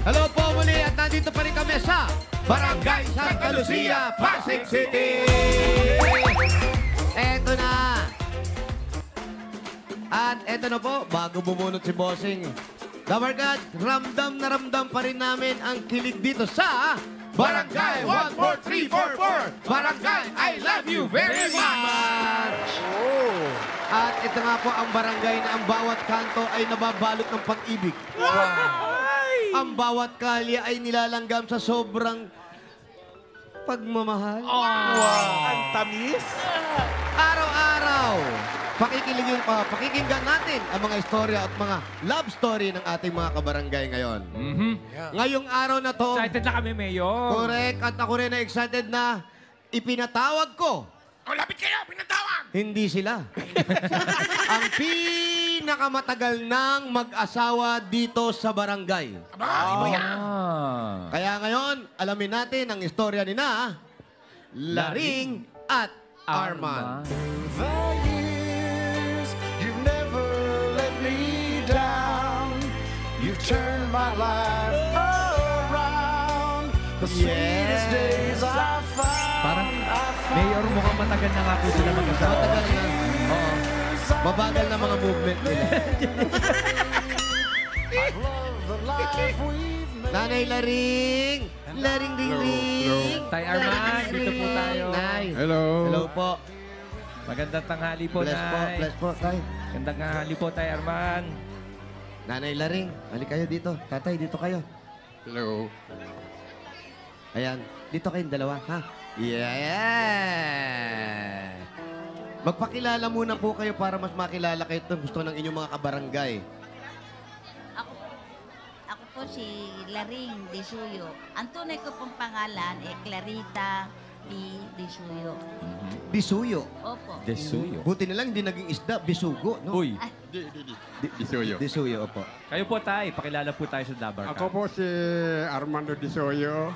Hello po muli at nandito pa rin kami sa Barangay Santa Lucia, Pasig City! Eto na! At eto na po, bago bumunot si Bossing. Dabarkad, ramdam na ramdam pa rin namin ang kilig dito sa Barangay 14344! Barangay, I love you very much! At ito nga po ang barangay na ang bawat kanto ay nababalot ng pag-ibig. Ang bawat kalye ay nilalanggam sa sobrang pagmamahal. Ang tamis. Araw-araw, pakikinggan natin ang mga istorya at mga love story ng ating mga kabarangay ngayon. Ngayong araw na to, Excited na kami, Mayor. correct, at ako rin na excited na ipinatawag ko. Lapit kayo, pinatawag. Hindi sila. Ang pinakamatagal ng mag-asawa dito sa barangay. Kaya ngayon, alamin natin ang istorya ni na Laring at Arman. The years, you've never let me down. You've turned my life around. The sweetest days I found. Parang, Mayor, mukhang matagal na nga po sila mag-asawa. Matagal na. Oo. Mabagal na mga movement nila. Love the life we've made. Nanay Laring! Laring ding ring! Tay Arman, dito po tayo. Nay! Hello. Hello po. Magandang tanghali po, Bless po, Nay. bless po, tay. Magandang tanghali po, Tay Arman. Nanay Laring, halik kayo dito. Tatay, dito kayo. Hello. Ayan, dito kayong dalawa, ha? Yeah! Magpakilala muna po kayo para mas makilala kayo itong gusto ng inyong mga kabarangay. Ako po si Laring Disuyo. Ang tunay ko pong pangalan ay Clarita P. Disuyo. Bisuyo. Opo. Desuyo. Buti na lang hindi naging isda, bisugo, no? Uy, Disuyo. Bisuyo, opo. kayo po, Tay. Pakilala po tayo sa Dabar. Ako po si Armando Disoyo.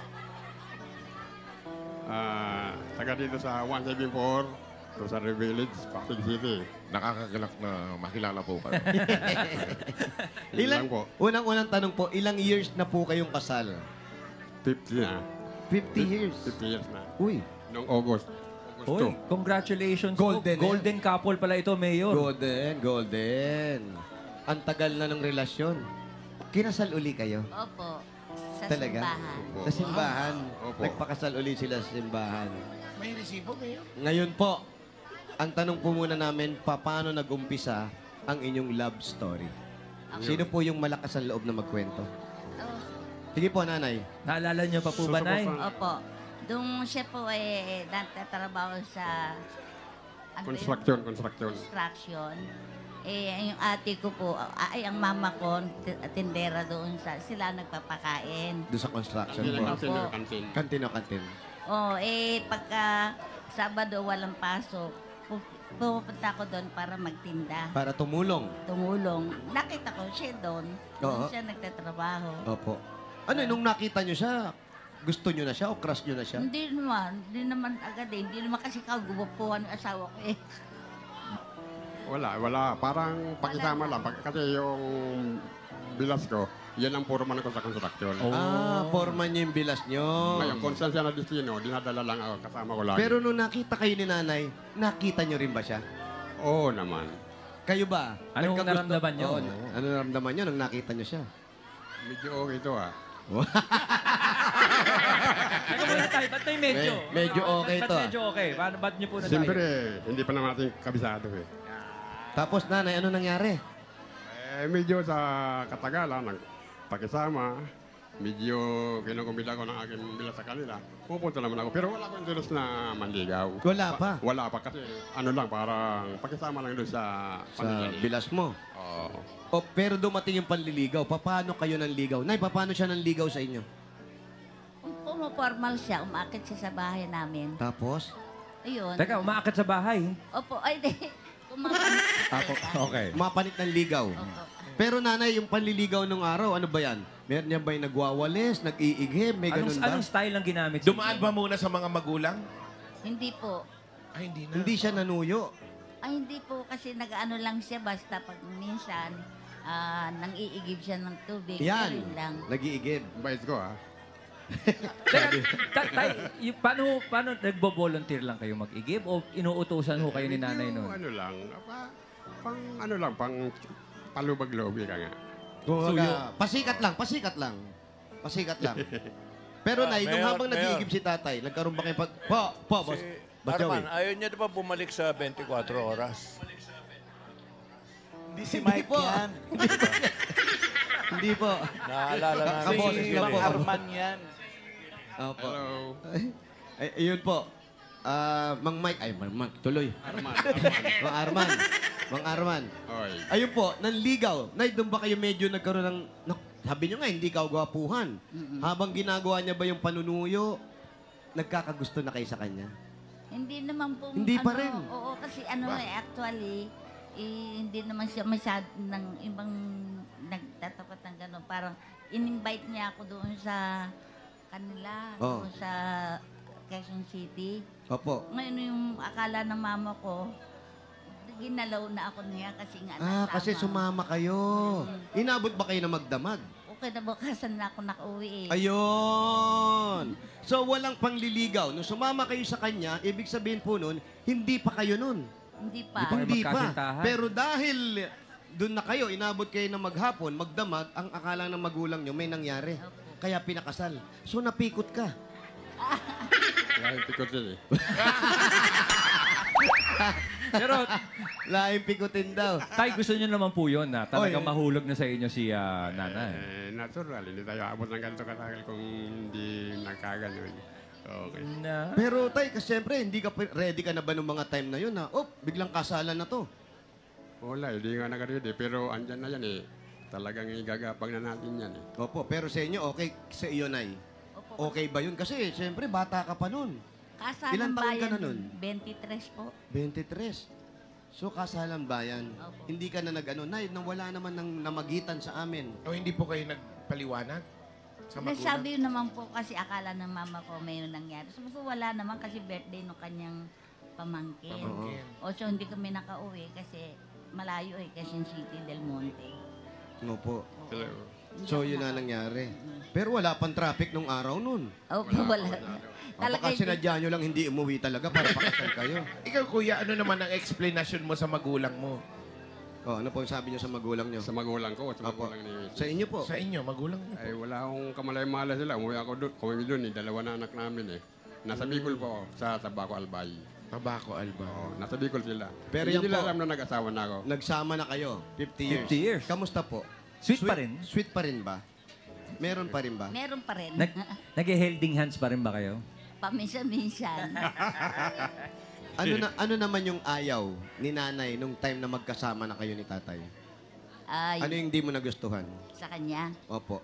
Taga dito sa 174, Rosario Village, Pasig City. Nakakagalak na makilala po kayo. Ilan po? Unang-unang tanong po, ilang years na po kayong kasal? 50 na. 50 years. 50 years na. Uy, Noong August. Uy, congratulations Golden, po. Golden couple pala ito, Mayor. golden. Ang tagal na ng relasyon. Kinasal uli kayo? Opo. Sa Talaga? simbahan. Sa simbahan. Opo. Nagpakasal uli sila sa simbahan. May resibo kayo? Ngayon po, ang tanong po muna namin, paano nag-umpisa ang inyong love story? Sino po yung malakas ang loob na magkwento? Oh, Sige po, nanay. Naalala niyo pa po ba, Nay? opo. Doon siya po ay nagtatrabaho sa ano yun? Construction. Construction. Eh, yung ate ko po, ay ang mama ko, tindera doon sila nagpapakain. Doon sa construction Kantin, po. kantin, Opo. kantin. Kantin o kantin. Oh, eh, pagka Sabado walang pasok, pupunta ko doon para magtinda. Para tumulong. Tumulong. Nakita ko siya doon. Oo. Doon siya nagtatrabaho. Opo. Ano, nung nakita nyo siya, gusto nyo na siya o crush nyo na siya? Hindi naman agad eh. Hindi naman kasi kaguwapuhan ng asawa ko eh. Wala. Parang pakisama lang. Kasi yung bilas ko, yan ang puro man ko sa construction. Forman nyo yung bilas nyo. Ngayon, kung saan siya na destino, dinadala lang ako, kasama ko lagi. Pero nung nakita kayo ni nanay, nakita nyo rin ba siya? Oo naman. Kayo ba? Anong Nagkagusto- naramdaman nyo? Oo, ano naramdaman nyo nung nakita nyo siya? Medyo okay ito ah. Teka muna, Tay. Ba't may medyo? Medyo okay Ba't to, ah. medyo okay? Ba't niyo po na Siyempre, hindi pa naman natin kabisado eh. Tapos nanay, ano nangyari? Medyo sa katagalan, nagpakisama, medyo kinukumbida ko ng aking bila sa kanila. Pupunta naman ako, pero wala akong interest na manligaw. Wala pa? Wala pa kasi ano lang, parang pakisama lang doon sa Sa pamilya. bilas mo. Oo. O, pero dumating yung panliligaw. Paano kayo nanligaw? Nay, paano siya nanligaw sa inyo? Pumapormal siya, umakit siya sa bahay namin. Tapos? Ayun. Teka, umaakit sa bahay. Opo, ay di. Kumakamit Okay. Mapalit ng ligaw. Opo. Pero nanay, yung panliligaw nung araw, ano ba yan? Meron niya ba yung nagwawalis, nag-iighim, may ganun ba? Anong style ang ginamit? Dumaan ba muna sa mga magulang? Hindi po. Ay, hindi na. Hindi siya nanuyo. Ay, hindi po kasi nag-ano lang siya basta pag minsan nang-iigib siya ng tubig. Yan. Yun lang. Nag-iigib. Bait ko, ha? Paano nagbo-volunteer lang kayo mag-igib o inuutusan ho kayo ni nanay Medyo noon? Ano lang, pang palubag-loob ka nga. Kumbaga, pasikat lang. Pasikat lang. Pero Nay, nung Mayor, habang Mayor. nag-iigib si tatay, nagkaroon ba kayo boss? Si Boss Joey. Arman, ayaw niya di ba bumalik sa 24 oras? Hindi si Hindi Mike po. yan. Hindi po. Naalala namin Kaboses si lang Mang po. Arman yan. Opo. Hello. Ay, ayun po. Mang Mike, ay Mang Mike, tuloy. Arman. Mang Arman. Oy. Ayun po, nanligaw. Nay, doon ba kayo medyo nagkaroon ng... sabi nyo nga, hindi ka gwapuhan. Habang ginagawa niya ba yung panunuyo, nagkakagusto na kayo sa kanya? Hindi naman po. Hindi pa rin. Oo, kasi actually, hindi naman siya masyad ng ibang nagtatapat ng gano'n. Parang in-invite niya ako doon sa kanila, Oh. doon sa Quezon City. Opo. Ngayon yung akala ng mama ko, ginalaw na ako niya kasi nga Kasi sumama kayo. Inabot ba kayo na magdamag? Okay, nabukasan na ako nakauwi eh. Ayun. So, walang pangliligaw. Nung sumama kayo sa kanya, ibig sabihin po nun, hindi pa kayo nun. Hindi pa. Kayo Hindi pa. magkasintahan. Pero dahil doon na kayo, inabot kayo na maghapon, magdamag, ang akala ng magulang nyo, may nangyari. Opo. Kaya pinakasal. So, napikot ka. Lahing pikot yun, eh. Pero, Laing pikutin daw. tay, gusto niyo naman po yun na talagang Oy. mahulog na sa inyo si nanay. Natural. Hindi tayo abot ng ganito katagal kung hindi nagkaganon. Okay. Na? Pero tay, kasi siyempre, hindi ka ready ka na ba nung mga time na yun na, biglang kasalan na to. Wala, hindi nga nag-ready. Pero andyan na yan, eh. Talagang igagapang na natin yan, eh. Opo, pero sa inyo, okay sa iyo, Nay. Opo. Okay ba yun? Kasi, siyempre, bata ka pa nun. Kasalang Ilan taon ka bayan, na nun? 23 po. 23. So, kasalan bayan. Opo. Hindi ka na nag-ano, Nay, nang wala naman ng namagitan sa amin. O hindi po kayo nagpaliwanag sa magulang? Nasabi yun naman po kasi akala ng mama ko may nangyari. Sabi ko wala naman kasi birthday ng kanyang pamangkin. Pamangkin. O so hindi kami nakauwi kasi malayo Quezon City, Del Monte. Opo. Hello. So, yun na nangyari. Pero wala pang traffic nung araw nun. Opo, wala. Baka sinadya nyo lang hindi umuwi talaga para pakasal kayo. Ikaw, kuya, ano naman ang explanation mo sa magulang mo? Ano po yung sabi nyo sa magulang nyo? Sa magulang ko, sa Opo. magulang ni... Sa inyo po. Sa inyo, magulang mo. Ay, wala akong kamalay-malay sila. Umuwi ako doon. Kami doon, eh. Dalawa na anak namin, eh. Nasa Bicol po ako, sa Tabaco Albay. Tabako, Alba. Oo, nasa Bicol sila. Pero Hindi yan nila po- alam na nag-asawa na ako. Nagsama na kayo. 50 years. 50 years. Kamusta po? Sweet pa rin? Sweet pa rin ba? Meron pa rin ba? Meron pa rin. Nag-holding hands pa rin ba kayo? Paminsan-minsan. Ano naman yung ayaw ni nanay nung time na magkasama na kayo ni tatay? Ay, Ano yung di mo nagustuhan? sa kanya. Opo.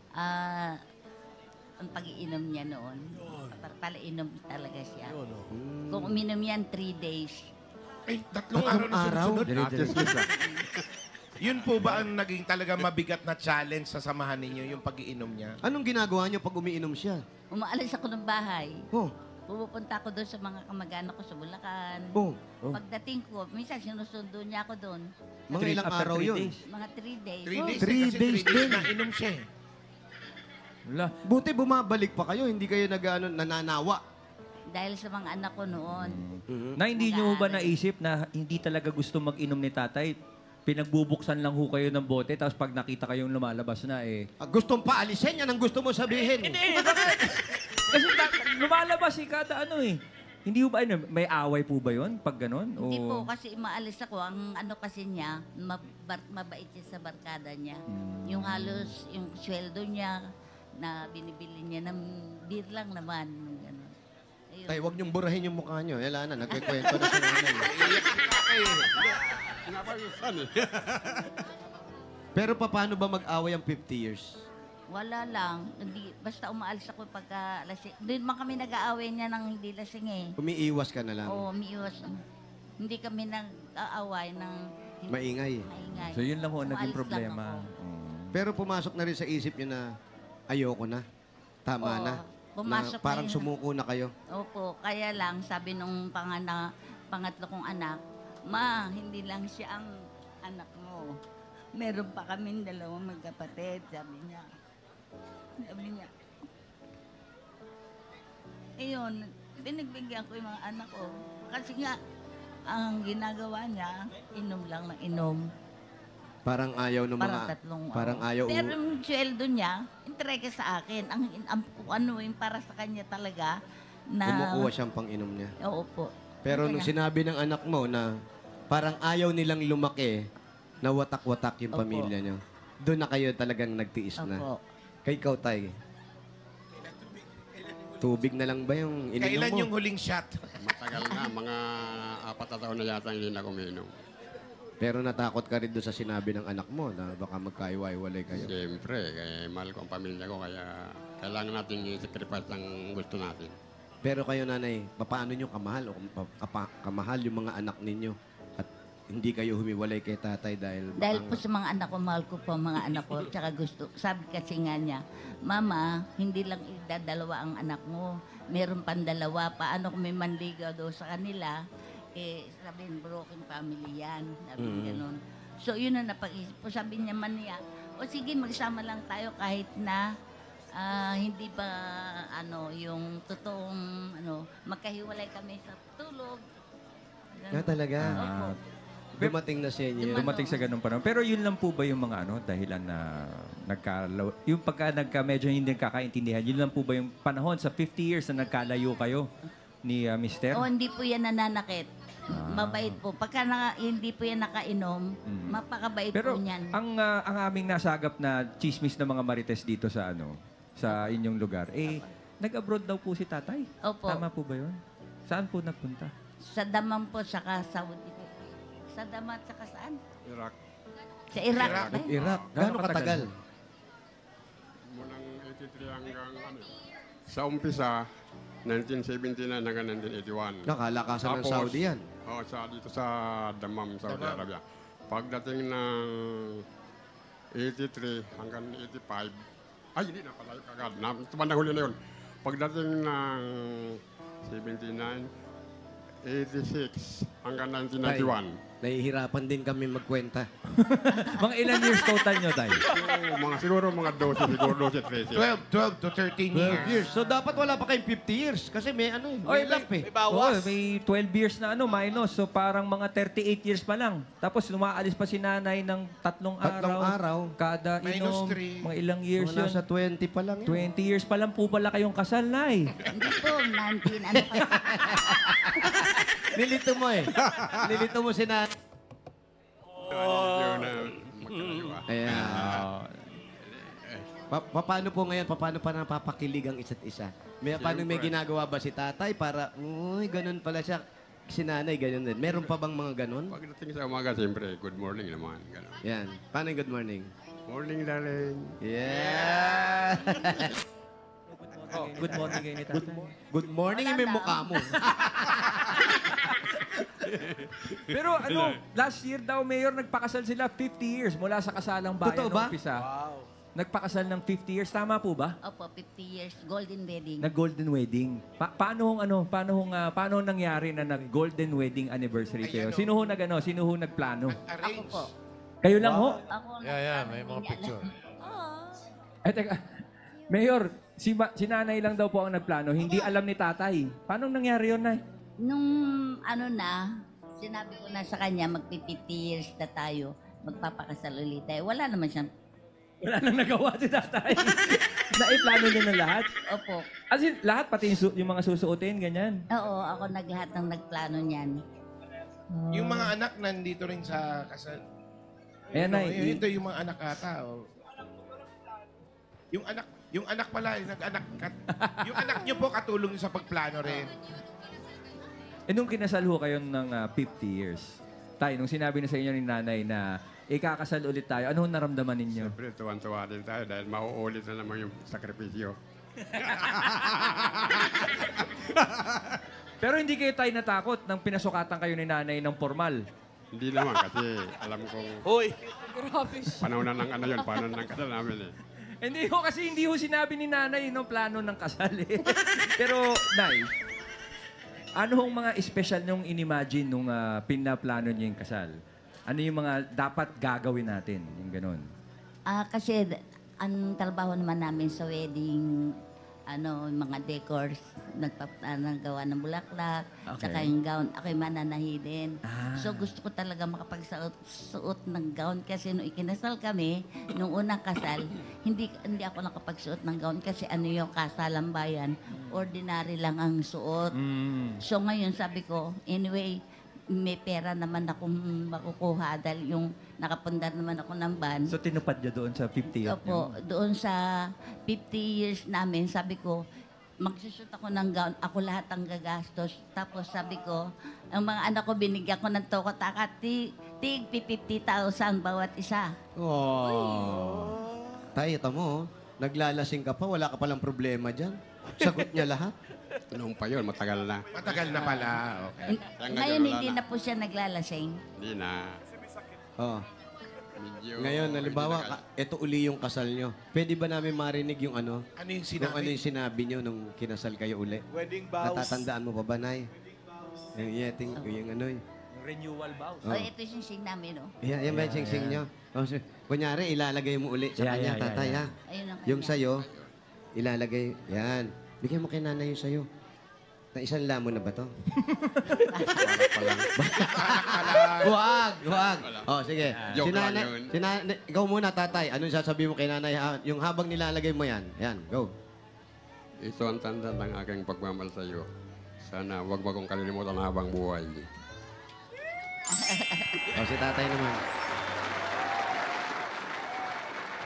Ang pag-iinom niya noon. Palainom talaga siya. Kung uminom yan 3 days. Ay, tatlong araw na araw? sunod. Nakasismis, ah. Yun po ba ang naging talaga mabigat na challenge sa samahan ninyo, yung pag-iinom niya? Anong ginagawa niyo pag umiinom siya? Umaalis ako ng bahay. Oh, Pupunta ako doon sa mga kamag-anak ko sa Bulacan. oh. Pagdating ko, minsan sinusundo niya ako doon. Mga ilang After araw 3 yun. days. Mga 3 days. 3 days. 3 kasi days 3 days din. na inom siya eh. Wala. Buti bumabalik pa kayo, hindi kayo nananawa. Dahil sa mga anak ko noon. Mhm. Na hindi nyo ba naisip na hindi talaga gusto mag-inom ni tatay? Pinagbubuksan lang ho kayo ng bote, tapos pag nakita kayong lumalabas na Gustong paalisin, yan ang gusto mo sabihin. Hindi, bakit? Kasi lumalabas kada ano eh. Hindi ho ba, may away po ba yun pag ganun? Hindi po, kasi maalis ako. Ang ano kasi niya, mabait siya sa barkada niya. Yung halos, yung sweldo niya, na binibili niya ng beer lang naman. Ganun. Ayun. Tay, huwag niyong burahin yung mukha niyo. Wala na, nagkikwento na si nanay. Pinapagusan, eh. Pero paano ba mag-away ang 50 years? Wala lang. Hindi, basta umaalis ako pagka lasing. Doon man kami nag-aaway niya ng hindi lasing eh. Umiiwas ka na lang. Oo, umiiwas. Hindi kami nag-aaway ng Maingay. maingay. So yun lang ho ang naging Umaalis lang problema. ako. Pero pumasok na rin sa isip niyo na ayoko na. Tama Oo, na. pumasok Na parang na yun. sumuko na kayo. Opo, kaya lang sabi nung pangatlo kong anak, Ma, hindi lang siya ang anak mo. Meron pa kaming dalawang magkapatid, sabi niya. Sabi niya. Ayun, pinagbigyan ko yung mga anak ko. Kasi nga, ang ginagawa niya, inom lang ng inom. Parang ayaw ng Parang mga... tatlong Parang ayaw... Pero yung sweldo niya, entrega sa akin. Ang ano yung para sa kanya talaga na... Kumukuha siyang pang-inom niya. Oo po. Pero nung Kaya- sinabi ng anak mo na parang ayaw nilang lumaki, na watak-watak yung Opo. pamilya niyo, doon na kayo talagang nagtiis na. Opo. Kay ikaw, Tay. Tubig na lang ba yung ininom Kailan mo? yung huling shot? Matagal na, mga 4 na taon na yata hindi na kuminom. Pero natakot ka rin doon sa sinabi ng anak mo na baka magkaiwa-iwalay kayo. Siyempre, mahal ko ang pamilya ko, kaya kailangan natin i-sacrifice ang gusto natin. Pero kayo, nanay, paano nyo kamahal o kamahal yung mga anak ninyo at hindi kayo humiwalay kay tatay dahil... Dahil po sa mga anak ko, mahal ko po ang mga anak ko. Tsaka gusto, sabi kasi nga niya, Mama, hindi lang idadalawa ang anak mo. Meron pang dalawa. Paano kung may manligaw daw sa kanila? Eh, sabihin, broken family yan. Sabi ganun. So, yun na napag-isip ko. Sabi niya man niya, o sige, magsama lang tayo kahit na hindi pa, yung totoong, magkahiwalay kami sa tulog. Ganun. talaga. Opo. Dumating na sa inyo. Dumating sa ganung panahon. Pero yun lang po ba yung mga dahilan na yung pagka medyo hindi nagkakaintindihan, yun lang po ba yung panahon sa 50 years na nagkalayo kayo ni Mister? O, hindi po yan nananakit. Mabait po. Pagka hindi po yan nakainom, mapakabait Pero po niyan. ang aming nasagap na chismis ng mga marites dito sa sa inyong lugar, nag-abroad daw po si tatay. Opo. Tama po ba yun? Saan po nagpunta? Sa Daman po, saka Saudi po. Sa Daman, saka saan? Iraq, Sa Iraq. Iraq. ba? Iraq. Gaano Gano'ng katagal? katagal? mulang 83 hanggang sa umpisa, 1979 hanggang 1981. Nakalakasan ng Tapos, Saudi yan. Dito sa Dammam, Saudi Dammam. Arabia. Pagdating ng 83 hanggang 85, hindi na pala kagad. Tumandang huli na yun. Pagdating ng 79, 86 hanggang 1991. Nahihirapan din kami magkwenta. Mga ilan years total nyo, tay? Siguro mga 12, siguro 12, 13. 12 to 13 years. So, dapat wala pa kayong 50 years. Kasi may may lap eh. Oo, may 12 years na minus. So parang mga 38 years pa lang. Tapos lumaalis pa si nanay ng tatlong araw. Kada Minus inom. 3. Mga ilang years Wala yun. sa 20 pa lang yun. 20 years pa lang po pala kayong kasal, nay. Hindi po, 19, ano pa. Nilito mo eh. Nilito mo si nanay. Yun na magkalayo. Ayan. Paano po ngayon? Paano pa napapakilig ang isa't isa? Paano may ginagawa ba si tatay para, uy, ganun pala siya. Si nanay, ganun din. Meron pa bang mga ganun? Pagdating sa umaga, siyempre, good morning naman. Ganun. Yan. Paano yung good morning? Morning, darling. Yeah! Good morning kayo ni tatay. Good morning, Wala may na. mukha mo. Pero last year daw, Mayor, nagpakasal sila 50 years mula sa kasalang bayan Totoo ba? ng umpisa. Nagpakasal ng 50 years. Tama po ba? Opo, 50 years, golden wedding. Nag-golden wedding. Paano nangyari na nag-golden wedding anniversary kayo? Ayan, Sino ho nagplano? Ako Arrange. po. Kayo lang ho? Ako May mga picture. Eh, teka. Mayor, si nanay lang daw po ang nagplano. Hindi alam ni tatay. Paano nangyari yun, nay? Nung sinabi ko na sa kanya, magpi-50 years na tayo, magpapakasal ulit tayo. Wala naman siyang, Wala nang nagawa si tatay. Naiplano niya na lahat? opo. As in, lahat, pati yung mga susuotin, ganyan. Oo, ako naglahat ng nagplano niyan. Yung mga anak nandito rin sa kasal. Ayan, Nay. Ito yung mga anak ata. Oh. Yung anak pala, yung anak nyo po katulong sa pagplano rin. Nung kinasal ho kayo ng 50 years, tay, nung sinabi na sa inyo ni nanay na ikakasal ulit tayo, ano naramdaman ninyo? Siyempre, tuwan-tuwa din tayo dahil mauulit na naman yung sakripisyo. Pero hindi kayo tayo natakot nang pinasukatan kayo ni nanay ng formal. Hindi naman kasi alam kong Uy! panahon na ng yun, panahon ng kasal namin eh. Hindi ho, kasi hindi ho sinabi ni nanay no plano ng kasal eh. Pero, nay, ano hong mga special nung inimagine nung pinaplano niyo yung kasal? Ano yung mga dapat gagawin natin? Yung ganun. Kasi ang trabaho naman namin sa wedding, yung mga decors, naggawa ng bulaklak, Okay. saka yung gown, ako'y mananahi din. Ah. So gusto ko talaga makapagsuot ng gown kasi nung ikinasal kami, nung unang kasal, hindi ako nakapagsuot ng gown kasi yung kasalang bayan, ordinary lang ang suot. So ngayon sabi ko, anyway, may pera naman akong makukuha dahil yung nakapundar naman ako ng van. So, tinupad niya doon sa 50th Opo, doon sa 50 years namin, sabi ko, magsushoot ako ng gown, ako lahat ang gagastos. Tapos sabi ko, ang mga anak ko, binigyan ko ng toko-taka, tig 50,000 bawat isa. Oh. Tay, ito mo, naglalasing ka pa, wala ka palang problema dyan. Sagot niya lahat. Noong pa yun, matagal na. Matagal na pala. Okay. Ngayon, hindi na po siya naglalasing. Hindi na. Oh. Medyo... Ngayon, halimbawa, ito uli yung kasal nyo. Pwede ba namin marinig yung ano? Ano yung Kung ano sinabi? yung sinabi nyo nung kinasal kayo uli? Wedding vows. Natatandaan mo pa ba, Nay? Yung yeting, yung ano yun. Renewal vows. O, ito yung sing namin, no? Yan ba yung sing-sing nyo? Oh, kunyari, ilalagay mo uli sa kanya, tatay, ha? Ayun ang Yung kanya. sayo, ilalagay, yan. Bigyan mo kay nanay yung sayo. Na isang lamon na ba to? Huwag! Oh, sige. Joke lang Sinanay, yun. ikaw muna, tatay. Anong sasabihin mo kay nanay? Yung habang nilalagay mo yan. Yan, go. Ito ang tanda ng aking pagmamahal sa iyo. Sana wag mo akong kalilimutan habang buhay. O, si tatay naman.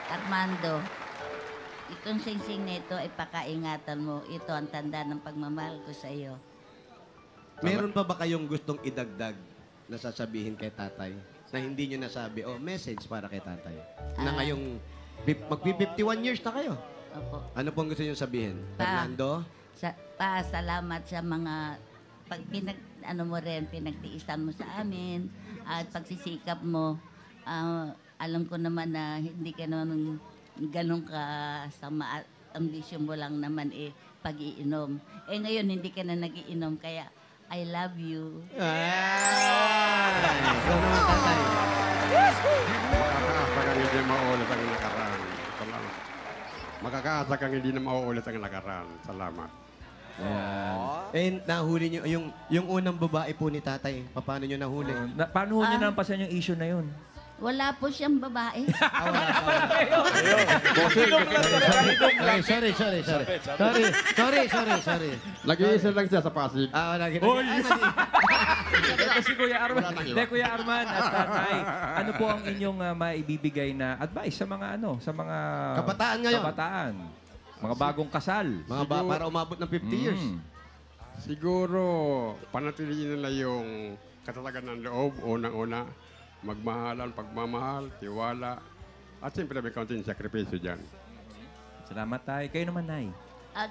Armando, itong sing-sing nito ay pakaingatan mo. Ito ang tanda ng pagmamahal ko sa iyo. Meron pa ba kayong gustong idagdag na sasabihin kay tatay na hindi nyo nasabi? O, message para kay tatay. Na ngayong magpi-51 years na kayo. Opo. Ano pong gusto nyo sabihin? Pa. Fernando? Salamat sa mga mo rin, pinagtiisan mo sa amin at pagsisikap mo. Alam ko naman na hindi ka naman ganun ka sama at ambisyon mo lang naman pag-iinom. Ngayon hindi ka na nag-iinom kaya I love you. Ay! Ikaw naman, tatay. Makakaasa kang hindi mauulit ang nakaraan. Salamat. Makakaasa kang hindi na mauulit ang nakaraan. Salamat. Nahuli nyo, yung unang babae po ni tatay, paano nyo nahuli? Paano nyo nampasan yung issue na yun? Wala po siyang babae. Sorry. Nag-iisa lang siya sa Pasig. Lagi Ito si Kuya Arman. Wala nang iba. Hindi, Kuya Arman at tatay. Ano po ang inyong maibibigay na advice sa mga sa mga Kabataan ngayon. Kabataan. Mga bagong kasal. para umabot ng 50 years. Siguro, panatilihin nila yung katatagan ng loob, unang-una, magmahalan, pagmamahal, tiwala, at siyempre may kaunting sakripisyo dyan. Salamat, tay. Kayo naman, Nay.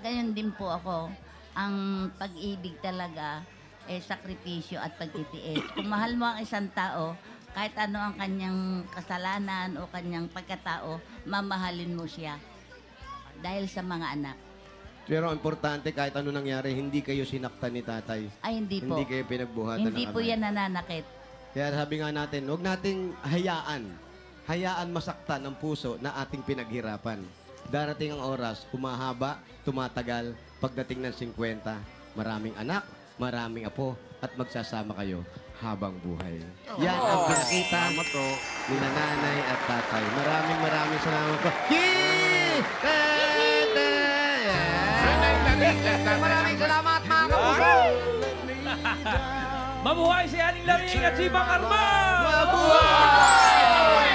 Ganyan din po ako. Ang pag-ibig talaga sakripisyo at pagtitiis. Kung mahal mo ang isang tao, kahit ano ang kanyang kasalanan o kanyang pagkatao, mamahalin mo siya. Dahil sa mga anak. Pero importante, kahit ano nangyari, hindi kayo sinaktan ni tatay. Ay, hindi po. Hindi kayo pinagbuhatan Hindi ng po kamay. yan nananakit. Kaya sabi nga natin, huwag nating hayaan masaktan ang puso na ating pinaghirapan. Darating ang oras, humahaba, tumatagal, pagdating ng 50, maraming anak, maraming apo, at magsasama kayo habang buhay. Yan ang pinakita ni nanay at tatay. Maraming salamat po. Maraming salamat, mga kapuso! Mabuhay si Aling Laring at si Bang Arman! Mabuhay!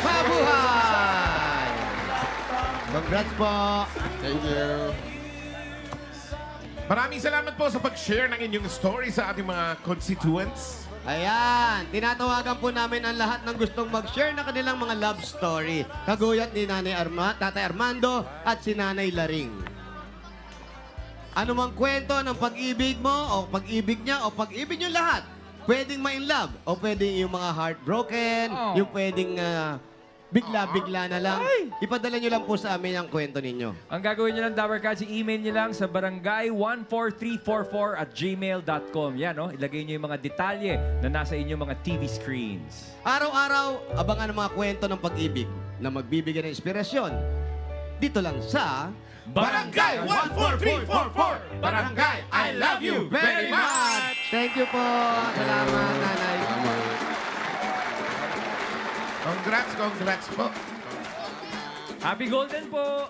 Mabuhay! Congrats po! Thank you. Maraming salamat po sa pag-share ng inyong story sa ating mga constituents. Ayan, tinatawagan po namin ang lahat ng gustong mag-share na kanilang mga love story. Kaguyat ni Tatay Armando at si Nanay Laring. Ano mang kwento ng pag-ibig mo o pag-ibig niya o pag-ibig niyo lahat, pwedeng ma-in love o pwedeng yung mga heartbroken, yung pwedeng bigla-bigla na lang. Ipadala nyo lang po sa amin ang kwento ninyo. Ang gagawin nyo lang, Dabarkads, i-email nyo lang sa barangay14344@gmail.com. Yan, no? Ilagay nyo yung mga detalye na nasa inyong mga TV screens. Araw-araw, abangan ang mga kwento ng pag-ibig na magbibigay ng inspirasyon. Dito lang sa Barangay 14344! Barangay, I love you very much! Thank you po. Salamat, nanay. Congrats po. Happy Golden po!